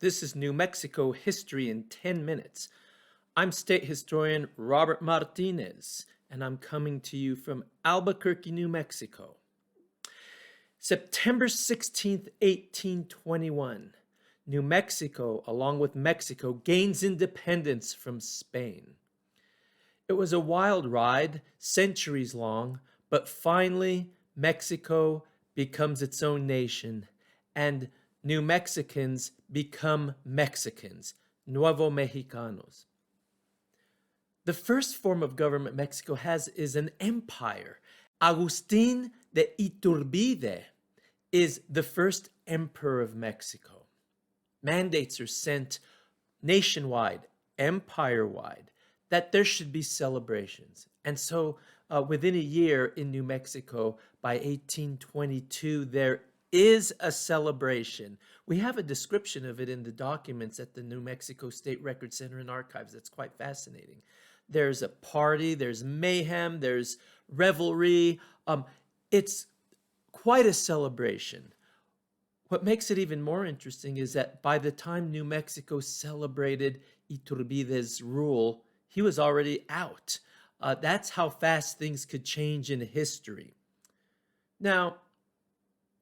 This is New Mexico History in 10 Minutes. I'm State Historian Robert Martinez, and I'm coming to you from Albuquerque, New Mexico. September 16th, 1821, New Mexico, along with Mexico, gains independence from Spain. It was a wild ride, centuries long, but finally Mexico becomes its own nation, and New Mexicans become Mexicans, Nuevo Mexicanos. The first form of government Mexico has is an empire. Agustín de Iturbide is the first emperor of Mexico. Mandates are sent nationwide, empire-wide, that there should be celebrations. And so within a year in New Mexico, by 1822, there is a celebration. We have a description of it in the documents at the New Mexico State Record Center and Archives. That's quite fascinating. There's a party, there's mayhem, there's revelry. It's quite a celebration. What makes it even more interesting is that by the time New Mexico celebrated Iturbide's rule, he was already out. That's how fast things could change in history. Now,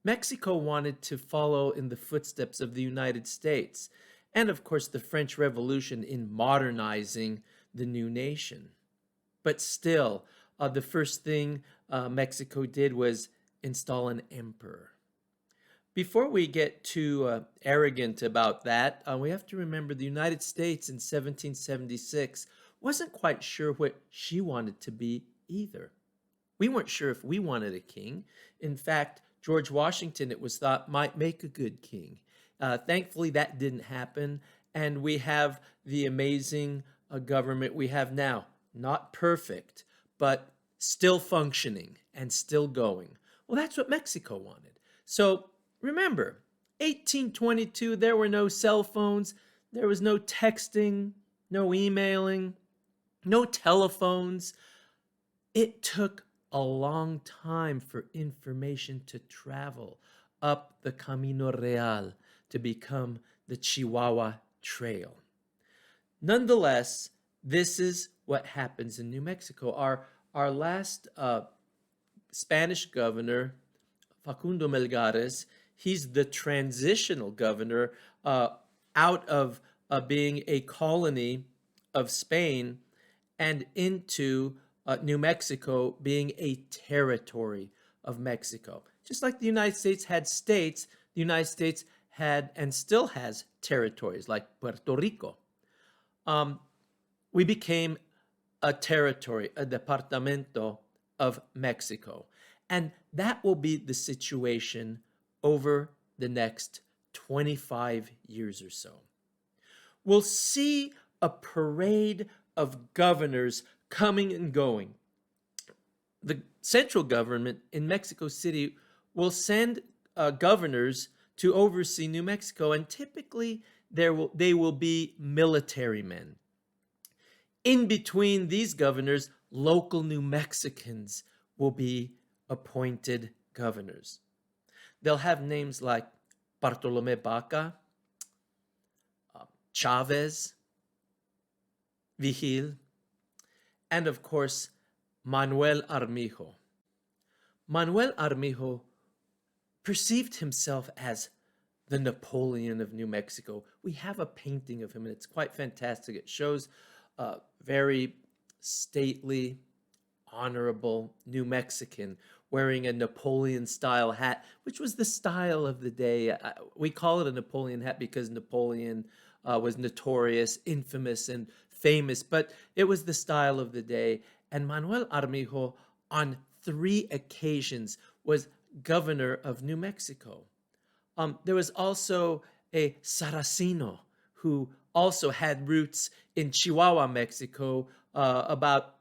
Mexico wanted to follow in the footsteps of the United States and, of course, the French Revolution in modernizing the new nation. But still, the first thing Mexico did was install an emperor. Before we get too arrogant about that, we have to remember the United States in 1776 wasn't quite sure what she wanted to be either. We weren't sure if we wanted a king. In fact, George Washington, it was thought, might make a good king. Thankfully, that didn't happen, and we have the amazing government we have now. Not perfect, but still functioning and still going. Well, that's what Mexico wanted. So remember, 1822, there were no cell phones, there was no texting, no emailing, no telephones. It took a long time for information to travel up the Camino Real to become the Chihuahua Trail. Nonetheless, this is what happens in New Mexico. Our last Spanish governor, Facundo Melgares, he's the transitional governor out of being a colony of Spain and into New Mexico being a territory of Mexico. Just like the United States had states, the United States had and still has territories like Puerto Rico. We became a territory, a departamento of Mexico. And that will be the situation over the next 25 years or so. We'll see a parade of governors coming and going. The central government in Mexico City will send governors to oversee New Mexico, and typically they will be military men. In between these governors, local New Mexicans will be appointed governors. They'll have names like Bartolome Baca, Chavez, Vigil, and of course, Manuel Armijo. Manuel Armijo perceived himself as the Napoleon of New Mexico. We have a painting of him, and it's quite fantastic. It shows a very stately, honorable New Mexican wearing a Napoleon-style hat, which was the style of the day. We call it a Napoleon hat because Napoleon was notorious, infamous, and famous, but it was the style of the day. And Manuel Armijo, on 3 occasions, was governor of New Mexico. There was also a Saraceno who also had roots in Chihuahua, Mexico, about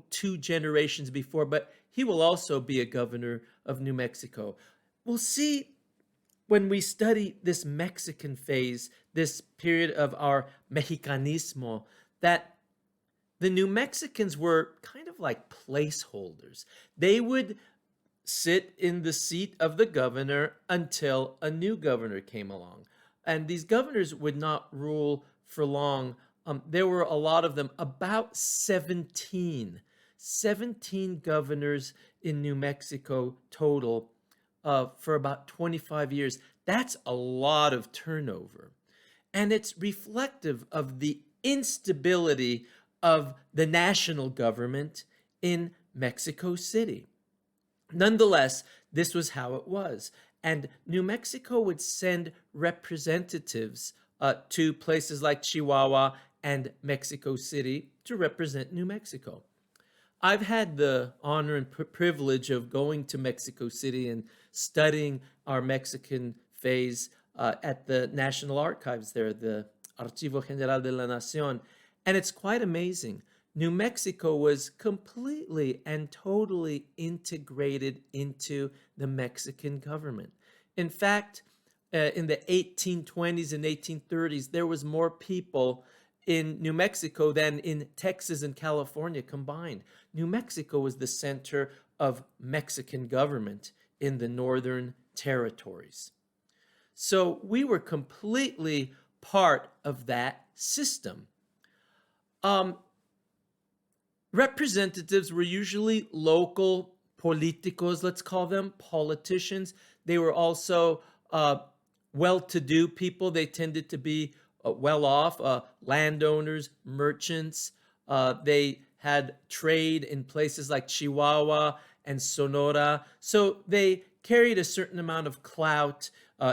2 generations before, but he will also be a governor of New Mexico. We'll see when we study this Mexican phase, this period of our Mexicanismo, that the New Mexicans were kind of like placeholders. They would sit in the seat of the governor until a new governor came along. And these governors would not rule for long. There were a lot of them, about 17 governors in New Mexico total for about 25 years. That's a lot of turnover. And it's reflective of the instability of the national government in Mexico City. Nonetheless, this was how it was. And New Mexico would send representatives to places like Chihuahua and Mexico City to represent New Mexico. I've had the honor and privilege of going to Mexico City and studying our Mexican phase at the National Archives there, the Archivo General de la Nación. And it's quite amazing. New Mexico was completely and totally integrated into the Mexican government. In fact, in the 1820s and 1830s, there was more people in New Mexico than in Texas and California combined. New Mexico was the center of Mexican government in the northern territories. So we were completely part of that system. Representatives were usually local politicos, let's call them, politicians. They were also well-to-do people. They tended to be well-off, landowners, merchants. They had trade in places like Chihuahua and Sonora. So they carried a certain amount of clout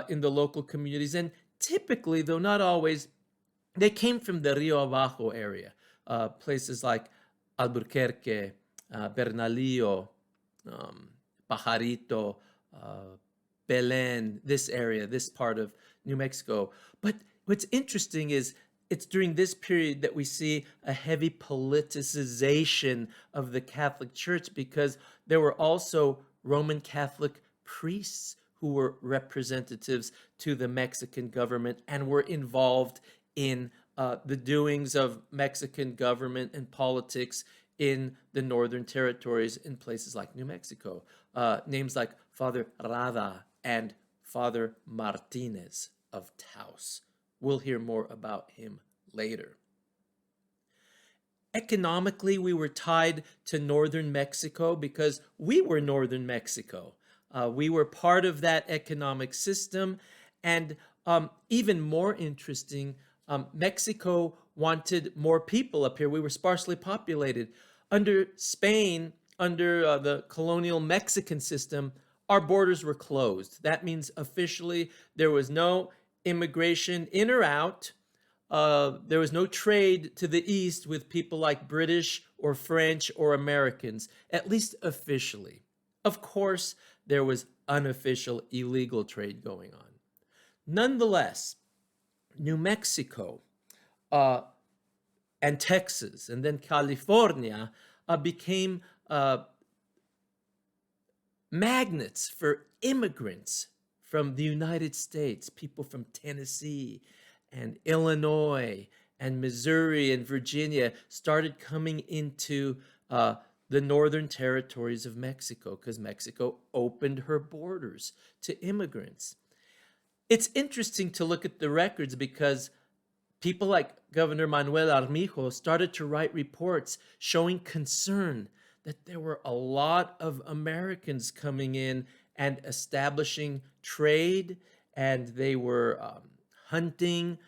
in the local communities. And typically, though not always, they came from the Rio Abajo area, places like Albuquerque, Bernalillo, Pajarito, Belen, this area, this part of New Mexico. But what's interesting is it's during this period that we see a heavy politicization of the Catholic Church, because there were also Roman Catholic priests who were representatives to the Mexican government and were involved in the doings of Mexican government and politics in the northern territories in places like New Mexico. Names like Father Rada and Father Martinez of Taos. We'll hear more about him later. Economically, we were tied to northern Mexico because we were northern Mexico. We were part of that economic system. And even more interesting, Mexico wanted more people up here. We were sparsely populated. Under Spain, under the colonial Mexican system, our borders were closed. That means officially there was no immigration in or out. There was no trade to the east with people like British or French or Americans, at least officially. Of course, there was unofficial illegal trade going on. Nonetheless, New Mexico and Texas and then California became magnets for immigrants from the United States, people from Tennessee and Illinois and Missouri and Virginia started coming into the northern territories of Mexico because Mexico opened her borders to immigrants. It's interesting to look at the records because people like Governor Manuel Armijo started to write reports showing concern that there were a lot of Americans coming in and establishing trade, and they were hunting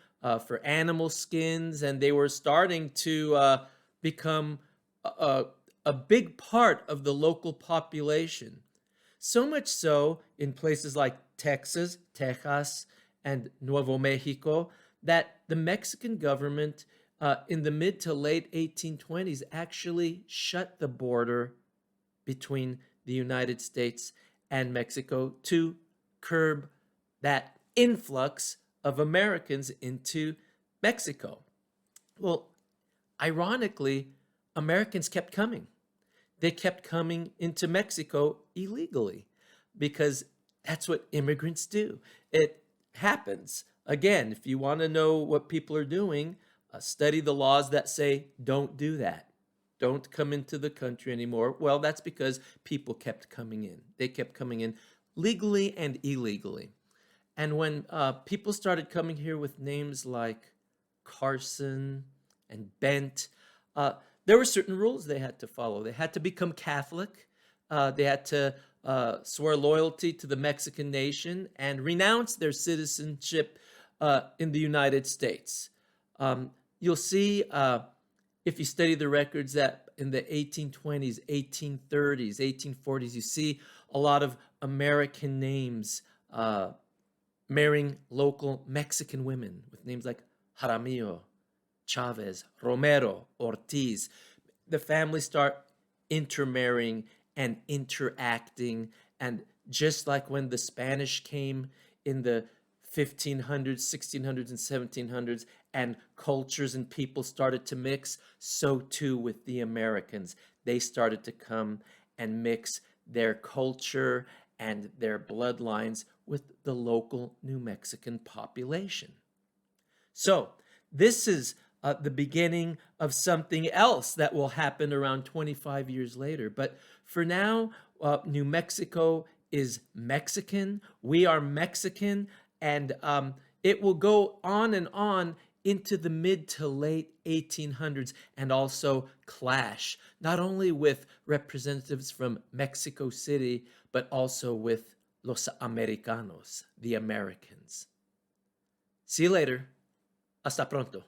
for animal skins, and they were starting to become a big part of the local population. So much so in places like Texas, and Nuevo Mexico, that the Mexican government in the mid to late 1820s actually shut the border between the United States and Mexico to curb that influx of Americans into Mexico. Well, ironically, Americans kept coming. They kept coming into Mexico illegally because that's what immigrants do. It happens. Again, if you want to know what people are doing, study the laws that say don't do that. Don't come into the country anymore. Well, that's because people kept coming in. They kept coming in legally and illegally. And when people started coming here with names like Carson and Bent, uh, there were certain rules they had to follow. They had to become Catholic. They had to swear loyalty to the Mexican nation and renounce their citizenship in the United States. You'll see, if you study the records, that in the 1820s, 1830s, 1840s, you see a lot of American names marrying local Mexican women with names like Jaramillo, Chavez, Romero, Ortiz. The families start intermarrying and interacting. And just like when the Spanish came in the 1500s, 1600s, and 1700s, and cultures and people started to mix, so too with the Americans. They started to come and mix their culture and their bloodlines with the local New Mexican population. So, this is the beginning of something else that will happen around 25 years later. But for now, New Mexico is Mexican. We are Mexican. And it will go on and on into the mid to late 1800s and also clash, not only with representatives from Mexico City, but also with los Americanos, the Americans. See you later. Hasta pronto.